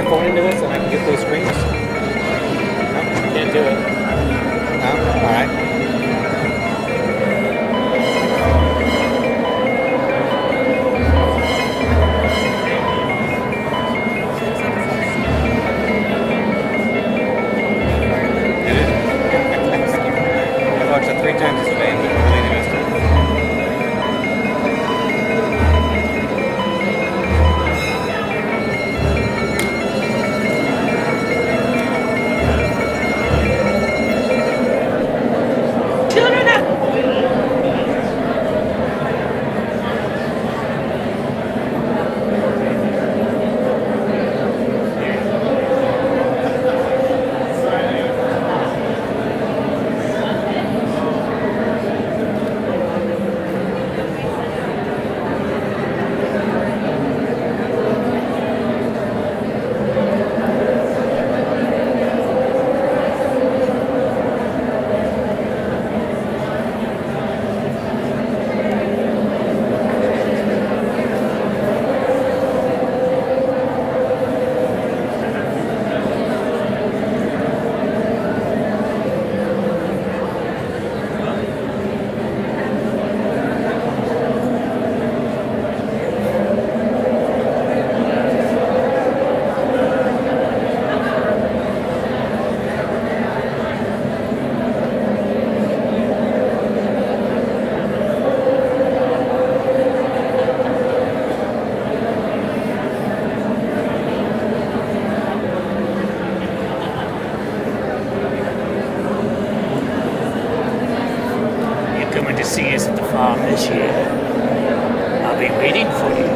my phone into this and I can get those screens? No, can't do it. No? Alright. Did it? I watched it 3 times today and completely missed it. See us at the farm this year. I'll be waiting for you.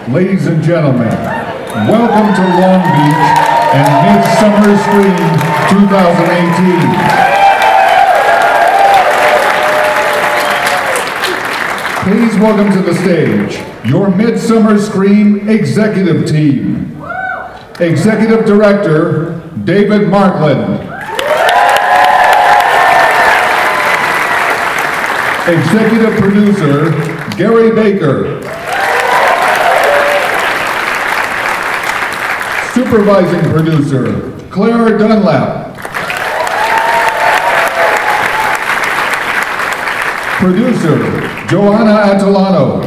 Ladies and gentlemen, welcome to Long Beach and Midsummer Scream 2018. Please welcome to the stage your Midsummer Scream executive team. Executive Director, David Markland. Executive Producer, Gary Baker. Supervising Producer, Claire Dunlap. Producer, Joanna Atolano.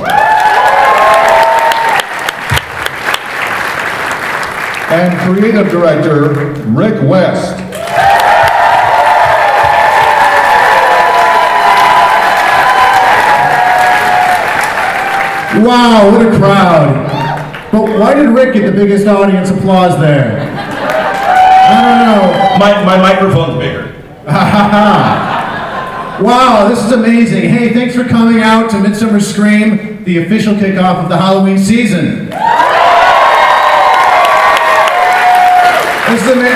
And Creative Director, Rick West. Wow, what a crowd. But why did Rick get the biggest audience applause there? I don't know. My microphone's bigger. Wow, this is amazing. Hey, thanks for coming out to Midsummer Scream, the official kickoff of the Halloween season.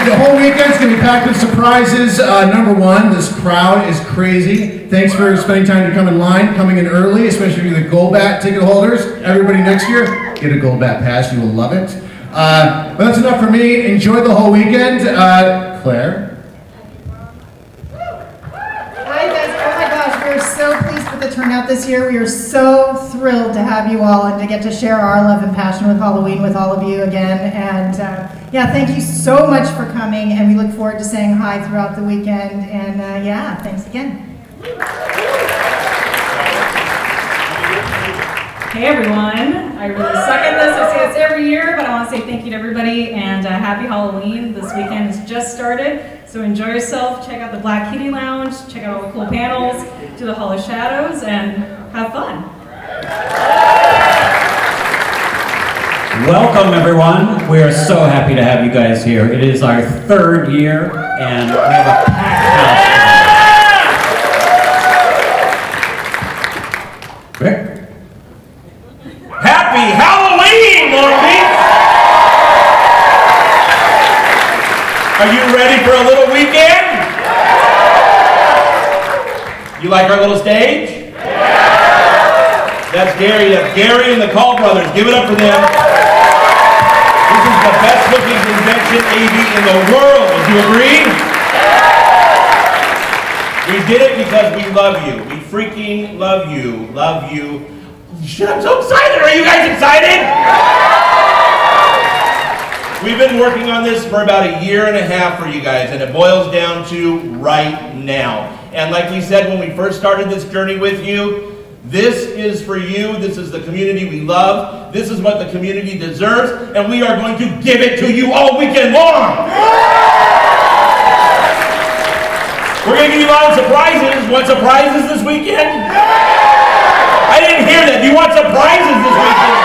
The whole weekend's going to be packed with surprises. Number one, this crowd is crazy. Thanks for spending time to come in line, coming in early, especially if you're the Gold Bat ticket holders. Everybody next year, get a Gold Bat pass. You will love it. But that's enough for me. Enjoy the whole weekend. Claire? Hi guys, oh my gosh, we are so pleased with the turnout this year. We are so thrilled to have you all and to get to share our love and passion with Halloween with all of you again. And yeah, thank you so much for coming, and we look forward to saying hi throughout the weekend. And yeah, thanks again. Hey everyone, I really suck at this. I say this every year, but I want to say thank you to everybody and happy Halloween. This weekend has just started, so enjoy yourself. Check out the Black Kitty Lounge, check out all the cool panels, do the Hall of Shadows, and have fun. Welcome everyone. We are so happy to have you guys here. It is our third year and we have a packed house. Rick? Happy Halloween, Long Beach! Are you ready for a little weekend? You like our little stage? That's Gary and the Call Brothers. Give it up for them. This is the best looking convention AV in the world. Would you agree? We did it because we love you. We freaking love you. Love you. Shit, I'm so excited. Are you guys excited? We've been working on this for about a year and a half for you guys, and it boils down to right now. And like we said when we first started this journey with you, this is for you. This is the community we love. This is what the community deserves, and we are going to give it to you all weekend long. We're going to give you a lot of surprises. Want surprises this weekend? I didn't hear that. Do you want surprises this weekend?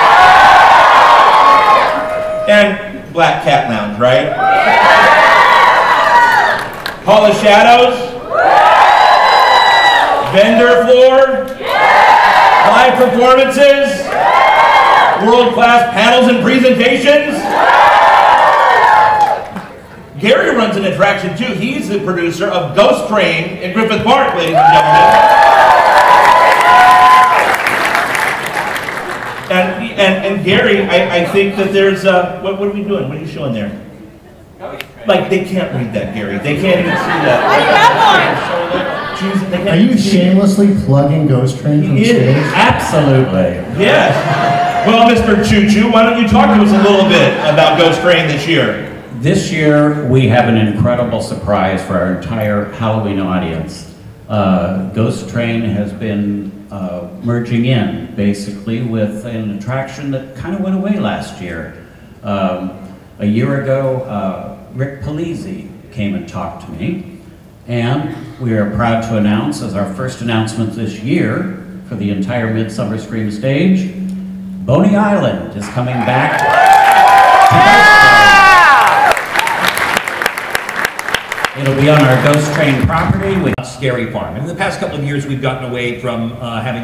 And Black Cat Lounge, right? Hall of Shadows? Vendor floor? Live performances? World-class panels and presentations? Gary runs an attraction too. He's the producer of Ghost Train in Griffith Park, ladies and gentlemen. And Gary, I think that there's, what are we doing? What are you showing there? Like, they can't read that, Gary. They can't even see that. Are you shamelessly plugging Ghost Train from stage? Absolutely. Yes. Well, Mr. Choo Choo, why don't you talk to us a little bit about Ghost Train this year? This year we have an incredible surprise for our entire Halloween audience. Ghost Train has been merging in basically with an attraction that kind of went away last year. A year ago, Rick Polizzi came and talked to me, and we are proud to announce as our first announcement this year for the entire Midsummer Scream stage, Boney Island is coming back to It'll be on our Ghost Train property with Scary Farm. In the past couple of years, we've gotten away from having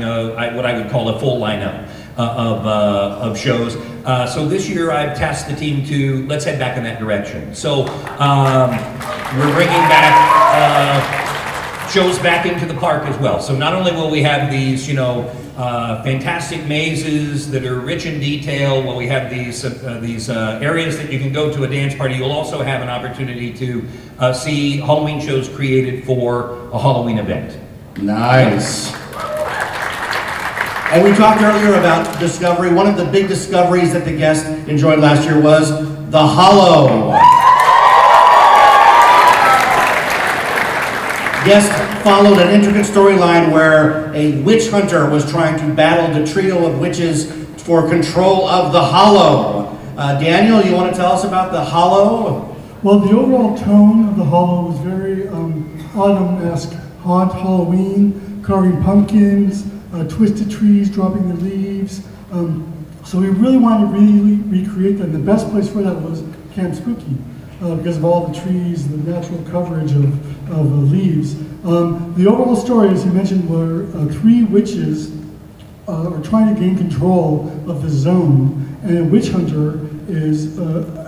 what I would call a full lineup. of shows. So this year I've tasked the team to, let's head back in that direction. So we're bringing back shows back into the park as well. So not only will we have these, you know, fantastic mazes that are rich in detail, while we have these areas that you can go to a dance party, you'll also have an opportunity to see Halloween shows created for a Halloween event. Nice. And we talked earlier about discovery. One of the big discoveries that the guests enjoyed last year was the Hollow. Guests followed an intricate storyline where a witch hunter was trying to battle the trio of witches for control of the Hollow. Daniel, you want to tell us about the Hollow? Well, the overall tone of the Hollow was very autumn-esque, haunt Halloween, carving pumpkins, twisted trees dropping their leaves. So we really wanted to recreate that. And the best place for that was Camp Spooky, because of all the trees, the natural coverage of leaves. The overall story, as you mentioned, were 3 witches are trying to gain control of the zone, and a witch hunter is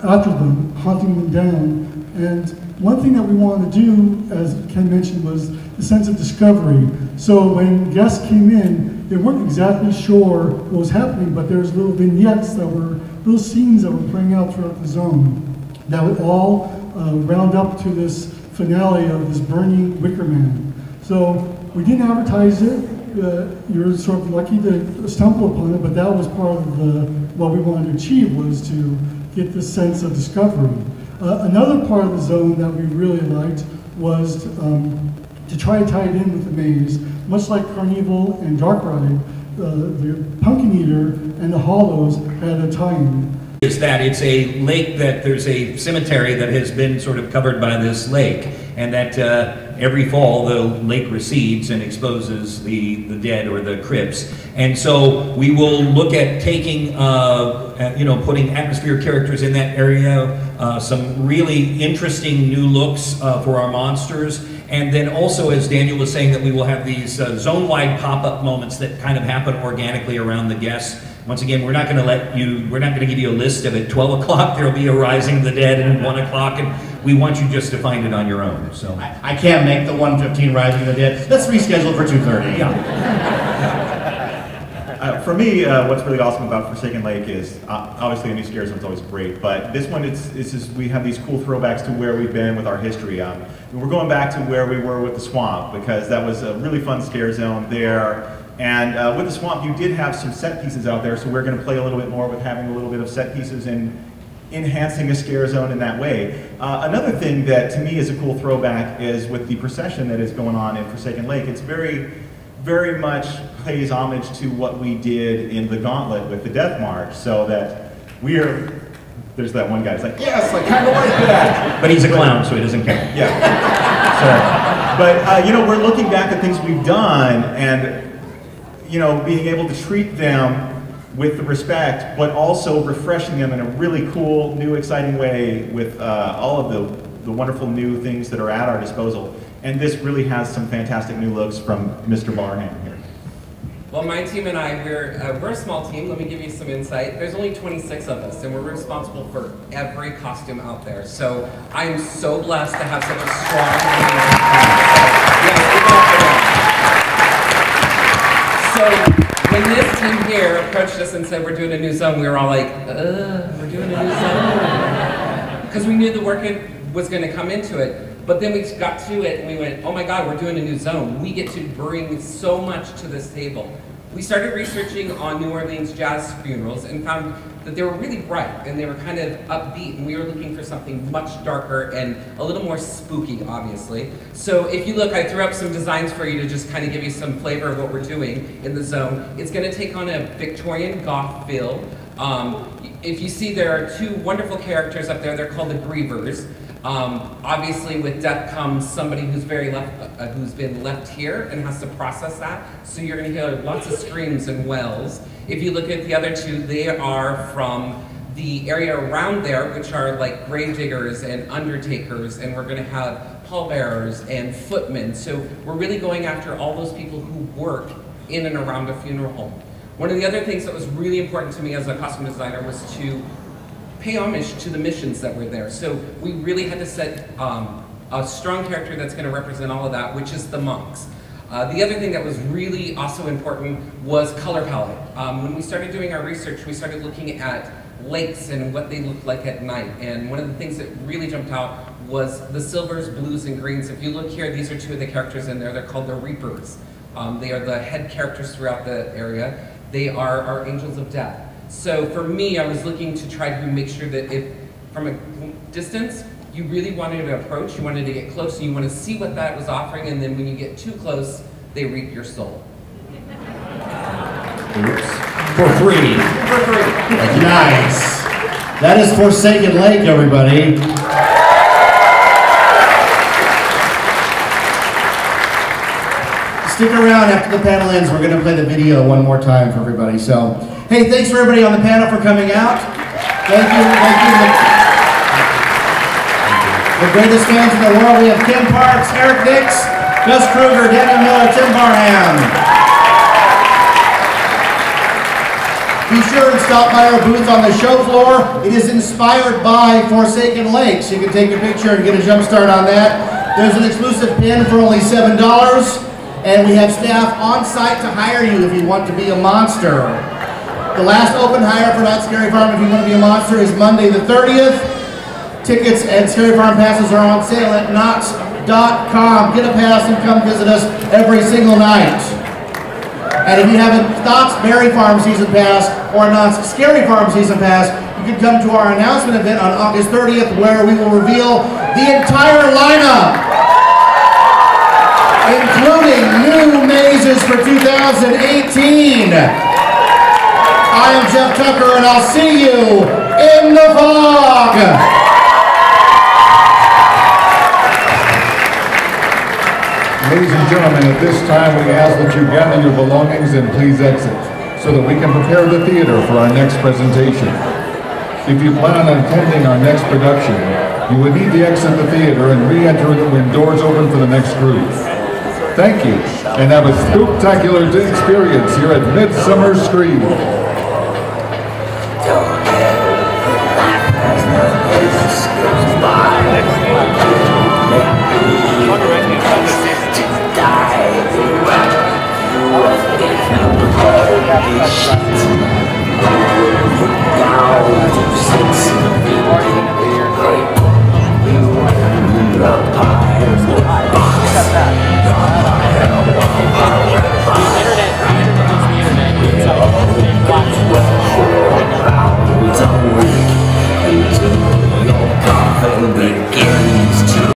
after them, hunting them down. And one thing that we wanted to do, as Ken mentioned, was the sense of discovery. So when guests came in, they weren't exactly sure what was happening, but there was little vignettes that were, little scenes that were playing out throughout the zone that would all round up to this finale of this burning Wicker Man. So we didn't advertise it. You're sort of lucky to stumble upon it, but that was part of what we wanted to achieve, was to get this sense of discovery. Another part of the zone that we really liked was to try to tie it in with the maze. Much like Carnival and Dark Ride, the Pumpkin Eater and the Hollows had a tie-in. Is that it's a lake, that there's a cemetery that has been sort of covered by this lake, and that every fall the lake recedes and exposes the dead or the crypts. And so we will look at taking, you know, putting atmospheric characters in that area, some really interesting new looks for our monsters. And then also, as Daniel was saying, that we will have these zone-wide pop-up moments that kind of happen organically around the guests. Once again, we're not going to give you a list of it. 12 o'clock, there'll be a Rising of the Dead, and 1 o'clock, and we want you just to find it on your own. So I can't make the 1:15 Rising of the Dead. Let's reschedule for 2:30. Yeah. For me, what's really awesome about Forsaken Lake is obviously a new scare zone is always great, but this one, we have these cool throwbacks to where we've been with our history. We're going back to where we were with the swamp, because that was a really fun scare zone there. And with the swamp, you did have some set pieces out there, so we're going to play a little bit more with having a little bit of set pieces and enhancing a scare zone in that way. Another thing that to me is a cool throwback is with the procession that is going on in Forsaken Lake. It's very much pays homage to what we did in the Gauntlet with the Death March, so that there's that one guy who's like, yes, I kind of like that. But he's a clown, so he doesn't count. Yeah. But you know, we're looking back at things we've done, and you know, being able to treat them with the respect, but also refreshing them in a really cool, new, exciting way with all of the wonderful new things that are at our disposal. And this really has some fantastic new looks from Mr. Barham here. Well, my team and I, we're a small team. Let me give you some insight. There's only 26 of us, and we're responsible for every costume out there. So I am so blessed to have such a strong team. So when this team here approached us and said we're doing a new zone, we were all like, we're doing a new zone. Because we knew the work was going to come into it. But then we got to it and we went, oh my God, we're doing a new zone. We get to bring so much to this table. We started researching on New Orleans jazz funerals and found that they were really bright and they were kind of upbeat, and we were looking for something much darker and a little more spooky, obviously. So if you look, I threw up some designs for you to just kind of give you some flavor of what we're doing in the zone. It's going to take on a Victorian goth feel. If you see, there are 2 wonderful characters up there. They're called the Grievers. Obviously, with death comes somebody who's been left here and has to process that. So you're going to hear lots of screams and wails. If you look at the other 2, they are from the area around there, which are like grave diggers and undertakers, and we're going to have pallbearers and footmen. So we're really going after all those people who work in and around a funeral home. One of the other things that was really important to me as a costume designer was to pay homage to the missions that were there. So we really had to set a strong character that's going to represent all of that, which is the monks. The other thing that was really also important was color palette. When we started doing our research, we started looking at lakes and what they looked like at night. And one of the things that really jumped out was the silvers, blues, and greens. If you look here, these are two of the characters in there. They're called the Reapers. They are the head characters throughout the area. They are our angels of death. So for me, I was looking to try to make sure that if, from a distance, you really wanted to approach, you wanted to get close, and you want to see what that was offering, and then when you get too close, they reap your soul. Oops. For free. For free. Nice. That is Forsaken Lake, everybody. Stick around after the panel ends. We're going to play the video one more time for everybody. So, hey, thanks for everybody on the panel for coming out. Thank you. Thank you. The greatest fans in the world. We have Kim Parks, Eric Nix, Gus Kruger, Daniel Miller, Tim Barham. Be sure and stop by our booth on the show floor. It is inspired by Forsaken Lakes. You can take a picture and get a jump start on that. There's an exclusive pin for only $7. And we have staff on site to hire you if you want to be a monster. The last open hire for Not Scary Farm if you want to be a monster is Monday the 30th. Tickets and Scary Farm passes are on sale at knots.com. Get a pass and come visit us every single night. And if you have a Knott's Berry Farm Season Pass or a Knott's Scary Farm Season Pass, you can come to our announcement event on August 30th where we will reveal the entire lineup, including new mazes for 2018. I am Jeff Tucker, and I'll see you in the fog. Ladies and gentlemen, at this time we ask that you gather your belongings and please exit so that we can prepare the theater for our next presentation. If you plan on attending our next production, you would need to exit the theater and re-enter when doors open for the next group. Thank you, and have a spooktacular experience here at Midsummer Scream. Begins